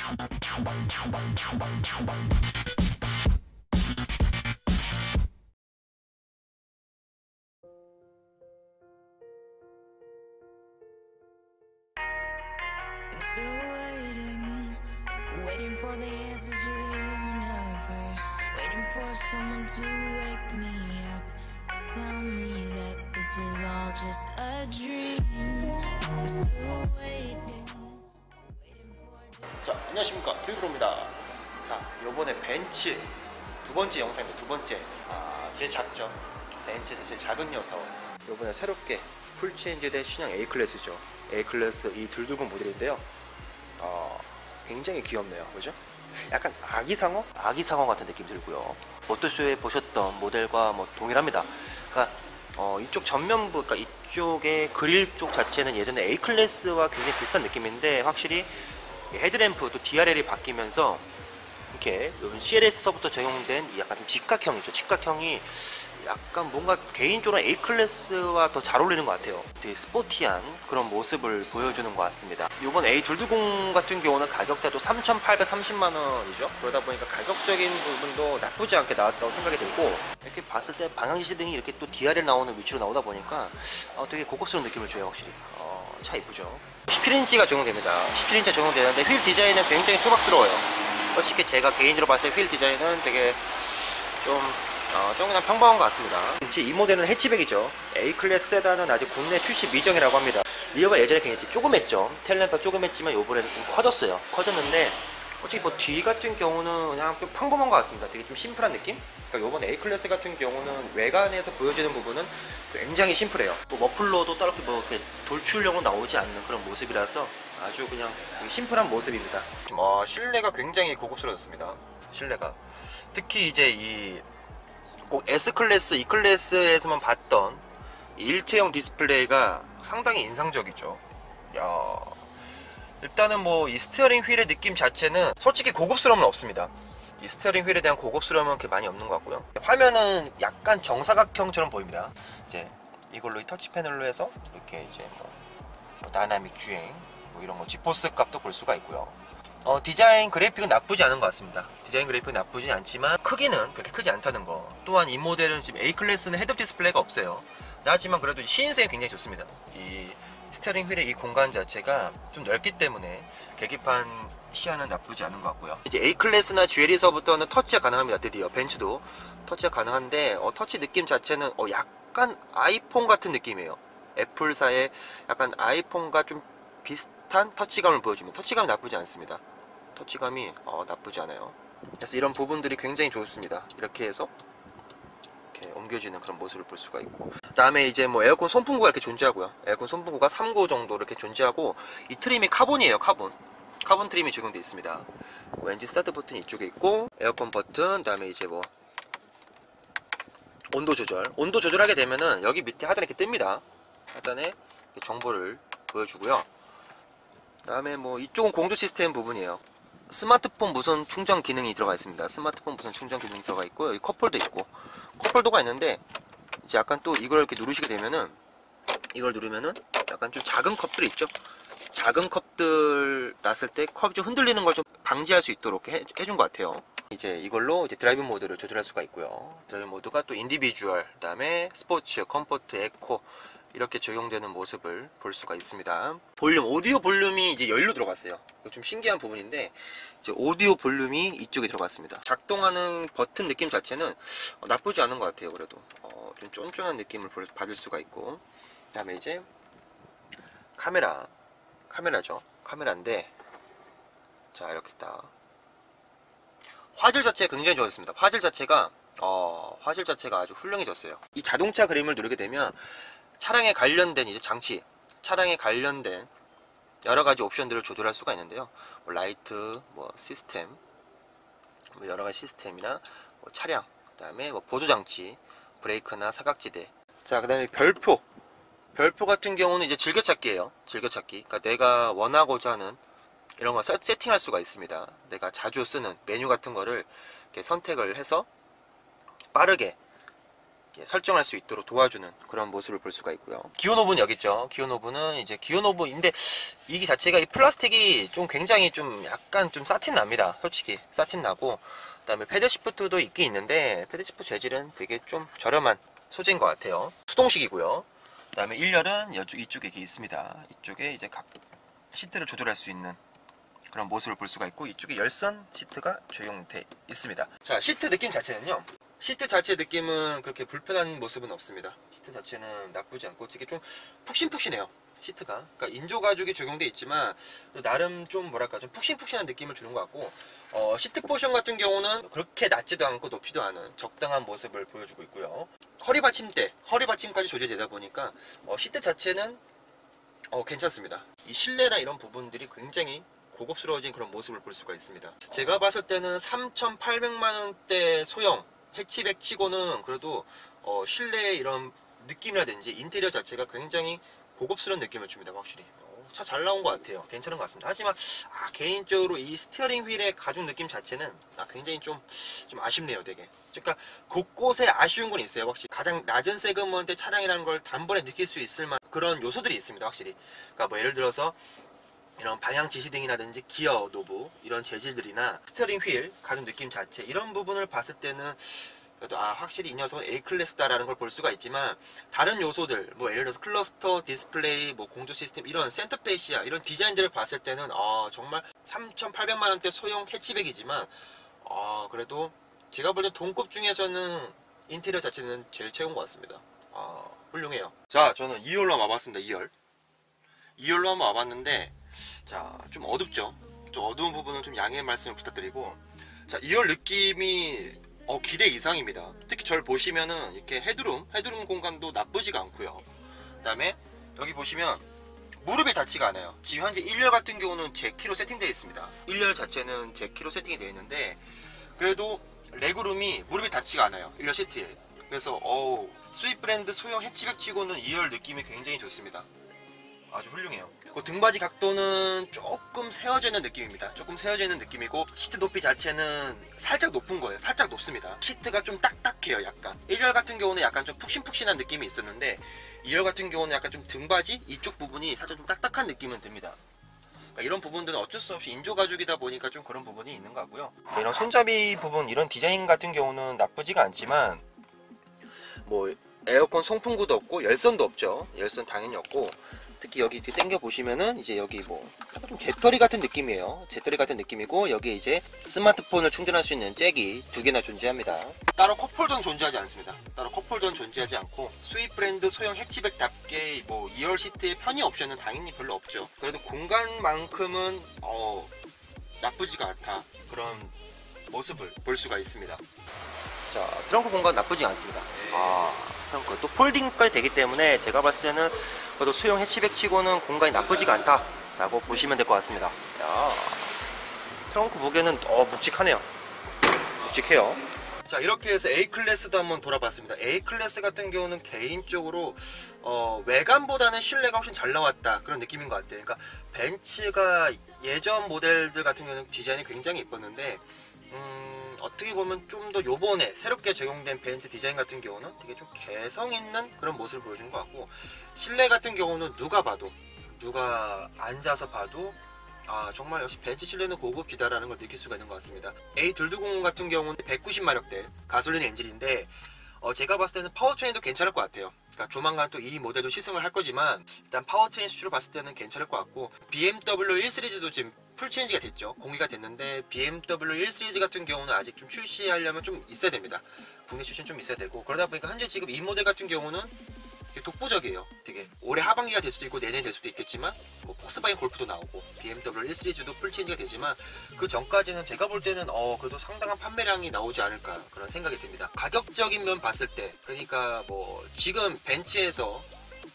I'm still waiting for the answers to the universe, waiting for someone to wake me up, tell me that this is all just a dream. I'm still waiting for. 자, 안녕하십니까, 토이브로입니다. 자, 요번에 벤츠 두 번째 영상입니다. 두 번째, 제일 작죠. 벤츠에서 제일 작은 녀석. 요번에 새롭게 풀체인지된 신형 A클래스죠. A클래스 이 둘두근 모델인데요. 굉장히 귀엽네요. 그죠? 약간 아기상어? 아기상어 같은 느낌 들고요. 모터쇼에 보셨던 모델과 뭐 동일합니다. 그러니까 이쪽 전면부, 그러니까 이쪽의 그릴 쪽 자체는 예전에 A클래스와 굉장히 비슷한 느낌인데, 확실히 헤드램프 또 DRL이 바뀌면서 이렇게 CLS서부터 적용된 약간 좀 직각형이죠. 직각형이 약간 뭔가 개인적으로 A클래스와 더 잘 어울리는 것 같아요. 되게 스포티한 그런 모습을 보여주는 것 같습니다. 이번 A220 같은 경우는 가격대도 3,830만원이죠. 그러다 보니까 가격적인 부분도 나쁘지 않게 나왔다고 생각이 들고, 이렇게 봤을 때 방향지시등이 이렇게 또 DRL 나오는 위치로 나오다 보니까 되게 고급스러운 느낌을 줘요. 확실히 차 이쁘죠. 17인치가 적용됩니다. 17인치가 적용되는데 휠 디자인은 굉장히 투박스러워요. 솔직히 제가 개인적으로 봤을 때 휠 디자인은 되게 좀 그냥 평범한 것 같습니다. 이 모델은 해치백이죠. A클래스 세단은 아직 국내 출시 미정이라고 합니다. 리어가 예전에 굉장히 조그맸죠. 텔레가 조그맸지만 요번에는 좀 커졌어요. 커졌는데 솔직히 뭐 뒤 같은 경우는 그냥 좀 평범한 것 같습니다. 되게 좀 심플한 느낌? 그러니까 요번 A클래스 같은 경우는 외관에서 보여지는 부분은 굉장히 심플해요. 뭐 머플러도 따로 뭐 이렇게 돌출형으로 나오지 않는 그런 모습이라서 아주 그냥 되게 심플한 모습입니다. 실내가 굉장히 고급스러워졌습니다. 실내가 특히 이제 꼭 S클래스, E클래스에서만 봤던 일체형 디스플레이가 상당히 인상적이죠. 일단은 뭐 이 스티어링 휠의 느낌 자체는 솔직히 고급스러움은 없습니다. 이 스티어링 휠에 대한 고급스러움은 그렇게 많이 없는 것 같고요. 화면은 약간 정사각형처럼 보입니다. 이제 이걸로 이 터치 패널로 해서 이렇게 이제 뭐 다이나믹 주행, 뭐 이런 거 지포스 값도 볼 수가 있고요. 디자인 그래픽은 나쁘지 않은 것 같습니다. 디자인 그래픽은 나쁘지 않지만 크기는 그렇게 크지 않다는 거. 또한 이 모델은 지금 A클래스는 헤드업 디스플레이가 없어요. 하지만 그래도 시인성이 굉장히 좋습니다. 이 스티어링 휠의 이 공간 자체가 좀 넓기 때문에 계기판 시야는 나쁘지 않은 것 같고요. 이제 A클래스나 GLE서부터는 터치가 가능합니다. 드디어 벤츠도 터치가 가능한데 터치 느낌 자체는 약간 아이폰 같은 느낌이에요. 애플사의 약간 아이폰과 좀 비슷한 터치감을 보여줍니다. 터치감이 나쁘지 않습니다. 터치감이 나쁘지 않아요. 그래서 이런 부분들이 굉장히 좋습니다. 이렇게 해서 이렇게 옮겨지는 그런 모습을 볼 수가 있고, 그 다음에 이제 뭐 에어컨 송풍구가 이렇게 존재하고요. 에어컨 송풍구가 3구 정도 이렇게 존재하고, 이 트림이 카본이에요. 카본 트림이 적용되어 있습니다. 엔진 스타트 버튼이 이쪽에 있고, 에어컨 버튼, 그 다음에 이제 뭐 온도 조절하게 되면은 여기 밑에 하단에 이렇게 뜹니다. 하단에 이렇게 정보를 보여주고요. 그 다음에 뭐 이쪽은 공조 시스템 부분이에요. 스마트폰 무선 충전 기능이 들어가 있습니다. 스마트폰 무선 충전 기능이 들어가 있고, 여기 컵홀더 있고, 컵홀더가 있는데 이제 약간 또 이걸 이렇게 누르시게 되면은, 이걸 누르면은 약간 좀 작은 컵들이 있죠. 작은 컵들 놨을 때 컵이 좀 흔들리는 걸 좀 방지할 수 있도록 해준 것 같아요. 이제 이걸로 이제 드라이브 모드를 조절할 수가 있고요. 드라이브 모드가 또 인디비주얼, 그 다음에 스포츠, 컴포트, 에코 이렇게 적용되는 모습을 볼 수가 있습니다. 오디오 볼륨이 이제 여기로 들어갔어요. 이거 좀 신기한 부분인데, 이제 오디오 볼륨이 이쪽에 들어갔습니다. 작동하는 버튼 느낌 자체는 나쁘지 않은 것 같아요. 그래도 좀 쫀쫀한 느낌을 받을 수가 있고, 그 다음에 이제 카메라죠. 카메라인데, 자, 이렇게 딱 화질 자체가 굉장히 좋았습니다. 화질 자체가 아주 훌륭해졌어요. 이 자동차 그림을 누르게 되면 차량에 관련된 이제 장치, 차량에 관련된 여러가지 옵션들을 조절할 수가 있는데요. 뭐 라이트, 뭐 시스템, 뭐 여러가지 시스템이나 뭐 차량, 그 다음에 뭐 보조장치, 브레이크나 사각지대. 자, 그 다음에 별표 같은 경우는 이제 즐겨찾기예요. 즐겨찾기. 그러니까 내가 원하고자 하는 이런 거 세팅할 수가 있습니다. 내가 자주 쓰는 메뉴 같은 거를 이렇게 선택을 해서 빠르게 설정할 수 있도록 도와주는 그런 모습을 볼 수가 있고요. 기어 노브는 여기 있죠. 기어 노브는 이제 기어 노브인데 이게 자체가 이 플라스틱이 좀 굉장히 좀 약간 좀 사틴 납니다. 솔직히 사틴 나고, 그다음에 패드 시프트도 있긴 있는데 패드 시프트 재질은 되게 좀 저렴한 소재인 것 같아요. 수동식이고요. 그다음에 1열은 이쪽에 이렇게 있습니다. 이쪽에 이제 각 시트를 조절할 수 있는 그런 모습을 볼 수가 있고, 이쪽에 열선 시트가 적용돼 있습니다. 자, 시트 느낌 자체는요, 시트 자체 느낌은 그렇게 불편한 모습은 없습니다. 시트 자체는 나쁘지 않고 되게 좀 푹신푹신해요. 시트가, 그러니까 인조 가죽이 적용돼 있지만 나름 좀 뭐랄까 좀 푹신푹신한 느낌을 주는 것 같고, 시트 포션 같은 경우는 그렇게 낮지도 않고 높지도 않은 적당한 모습을 보여주고 있고요. 허리 받침까지 조절되다 보니까 시트 자체는 괜찮습니다. 이 실내나 이런 부분들이 굉장히 고급스러워진 그런 모습을 볼 수가 있습니다. 제가 봤을 때는 3,800만원대 소형 해치백 치고는 그래도 실내 이런 느낌이라든지 인테리어 자체가 굉장히 고급스러운 느낌을 줍니다. 확실히 차 잘 나온 것 같아요. 괜찮은 것 같습니다. 하지만 개인적으로 이 스티어링 휠의 가죽 느낌 자체는 굉장히 좀 아쉽네요. 되게, 그러니까 곳곳에 아쉬운 건 있어요. 확실히 가장 낮은 세그먼트의 차량이라는 걸 단번에 느낄 수 있을 만한 그런 요소들이 있습니다. 확실히, 그러니까 뭐 예를 들어서 이런 방향 지시등이라든지 기어 노브 이런 재질들이나 스티어링 휠 가죽 느낌 자체, 이런 부분을 봤을 때는 그래도 확실히 이 녀석은 A클래스다라는 걸 볼 수가 있지만, 다른 요소들 뭐 예를 들어서 클러스터, 디스플레이, 뭐 공조 시스템, 이런 센터 페시아 이런 디자인들을 봤을 때는 정말 3,800만원대 소형 해치백이지만 그래도 제가 볼 때 동급 중에서는 인테리어 자체는 제일 최고인 것 같습니다. 훌륭해요. 자, 저는 2열로 한번 와봤습니다. 2열로 한번 와봤는데, 자, 좀 어둡죠. 좀 어두운 부분은 좀 양해의 말씀을 부탁드리고, 자, 2열 느낌이 기대 이상입니다. 특히 저를 보시면은 이렇게 헤드룸 공간도 나쁘지가 않고요. 그 다음에 여기 보시면 무릎이 닿지가 않아요. 지금 현재 1열 같은 경우는 제 키로 세팅되어 있습니다. 1열 자체는 제 키로 세팅이 되어 있는데, 그래도 레그룸이 무릎이 닿지가 않아요. 1열 시트에. 그래서 스윗 브랜드 소형 해치백 치고는 2열 느낌이 굉장히 좋습니다. 아주 훌륭해요. 등받이 각도는 조금 세워져 있는 느낌입니다. 조금 세워져 있는 느낌이고, 시트 높이 자체는 살짝 높은 거예요. 살짝 높습니다. 시트가 좀 딱딱해요. 약간 1열 같은 경우는 약간 좀 푹신푹신한 느낌이 있었는데, 2열 같은 경우는 약간 좀 등받이 이쪽 부분이 살짝 좀 딱딱한 느낌은 듭니다. 그러니까 이런 부분들은 어쩔 수 없이 인조 가죽이다 보니까 좀 그런 부분이 있는 것 같고요. 이런 손잡이 부분, 이런 디자인 같은 경우는 나쁘지가 않지만, 뭐 에어컨 송풍구도 없고 열선도 없죠. 열선 당연히 없고, 특히 여기 당겨 보시면은 이제 여기 뭐 좀 재떨이 같은 느낌이에요. 재떨이 같은 느낌이고, 여기에 이제 스마트폰을 충전할 수 있는 잭이 2개나 존재합니다. 따로 컵홀더는 존재하지 않습니다. 따로 컵홀더는 존재하지 않고, 스윗 브랜드 소형 해치백답게 뭐 2열 시트에 편의 옵션은 당연히 별로 없죠. 그래도 공간만큼은 나쁘지가 않다, 그런 모습을 볼 수가 있습니다. 자, 트렁크 공간 나쁘지 않습니다. 트렁크 또 폴딩까지 되기 때문에 제가 봤을 때는 그래도 소형 해치백 치고는 공간이 나쁘지가 않다 라고 보시면 될 것 같습니다. 트렁크 무게는 묵직하네요. 묵직해요. 자, 이렇게 해서 A클래스도 한번 돌아봤습니다. A클래스 같은 경우는 개인적으로 외관보다는 실내가 훨씬 잘 나왔다, 그런 느낌인 것 같아요. 그러니까 벤츠가 예전 모델들 같은 경우는 디자인이 굉장히 예뻤는데, 어떻게 보면 좀 더 요번에 새롭게 적용된 벤츠 디자인 같은 경우는 되게 좀 개성 있는 그런 모습을 보여준 것 같고, 실내 같은 경우는 누가 앉아서 봐도 정말 역시 벤츠 실내는 고급지다라는 걸 느낄 수가 있는 것 같습니다. A220 같은 경우는 190마력대 가솔린 엔진인데, 제가 봤을 때는 파워트레인도 괜찮을 것 같아요. 그러니까 조만간 또 이 모델도 시승을 할 거지만, 일단 파워트레인 수치로 봤을 때는 괜찮을 것 같고, BMW 1 시리즈도 지금 풀 체인지가 됐죠. 공개가 됐는데, BMW 1 시리즈 같은 경우는 아직 좀 출시하려면 좀 있어야 됩니다. 국내 출시는 좀 있어야 되고, 그러다 보니까 현재 지금 이 모델 같은 경우는 되게 독보적이에요. 되게 올해 하반기가 될 수도 있고 내년이 될 수도 있겠지만, 뭐 폭스바겐 골프도 나오고 BMW 1 시리즈도 풀 체인지가 되지만, 그 전까지는 제가 볼 때는 그래도 상당한 판매량이 나오지 않을까, 그런 생각이 듭니다. 가격적인 면 봤을 때, 그러니까 뭐 지금 벤츠에서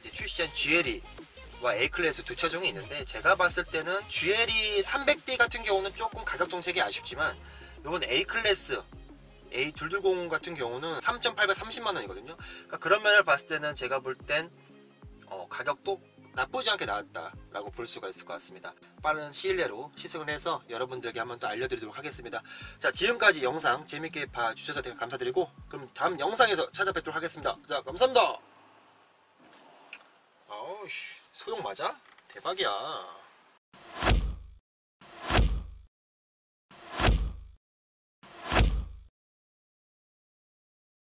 이제 출시한 GLE와 A클래스 두 차종이 있는데, 제가 봤을 때는 GLE 300D 같은 경우는 조금 가격 정책이 아쉽지만, 이번 A클래스 A220 같은 경우는 3,830만원이거든요. 그러니까 그런 면을 봤을 때는 제가 볼 땐 가격도 나쁘지 않게 나왔다라고 볼 수가 있을 것 같습니다. 빠른 시일 내로 시승을 해서 여러분들에게 한번 또 알려드리도록 하겠습니다. 자, 지금까지 영상 재밌게 봐주셔서 되게 감사드리고, 그럼 다음 영상에서 찾아뵙도록 하겠습니다. 자, 감사합니다. 아우, 소용 맞아? 대박이야.